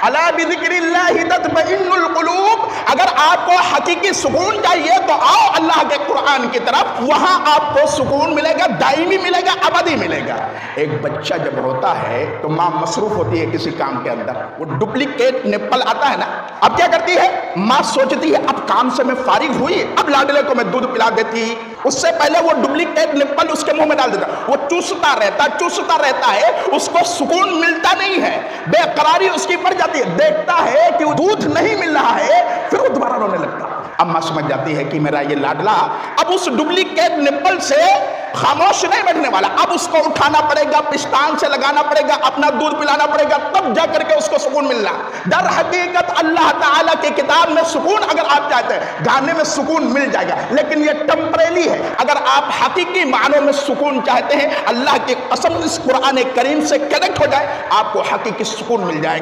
अला बिज़िक्रिल्लाहि तत्मइन्नुल कुलूब। अगर आपको हकीकी सुकून चाहिए तो आओ अल्लाह के कुरान की तरफ, वहां आपको सुकून मिलेगा, दायमी मिलेगा, अबदी मिलेगा। एक बच्चा जब रोता है तो मां मसरूफ होती है किसी काम के अंदर, वो डुप्लीकेट निप्पल आता है ना, अब क्या करती है मां, सोचती है अब काम से मैं फारिग हुई, अब लाडले को मैं दूध पिला देती, उससे पहले वो डुप्लीकेट निप्पल उसके मुंह में डाल देता, वो चूसता रहता है, उसको सुकून मिलता नहीं है, बेकरारी उसकी बढ़ जाती है, देखता है कि वो दूध नहीं मिल रहा है, फिर वो दोबारा रोने लगता। अम्मा समझ जाती है कि मेरा ये लाडला अब उस डुप्लीकेट निप्पल से खामोश नहीं बैठने वाला, अब उसको उठाना पड़ेगा, पिस्तान से लगाना पड़ेगा, अपना दूध पिलाना पड़ेगा, तब जाकर के उसको सुकून मिलना। दर हकीकत अल्लाह ताला की किताब में सुकून अगर आप चाहते हैं, गाने में सुकून मिल जाएगा, लेकिन ये टेम्परेरी है। अगर आप हकीकी मानों में सुकून चाहते हैं, अल्लाह की कसम इस कुरान करीम से कनेक्ट हो जाए, आपको हकीकी सुकून मिल जाएगा।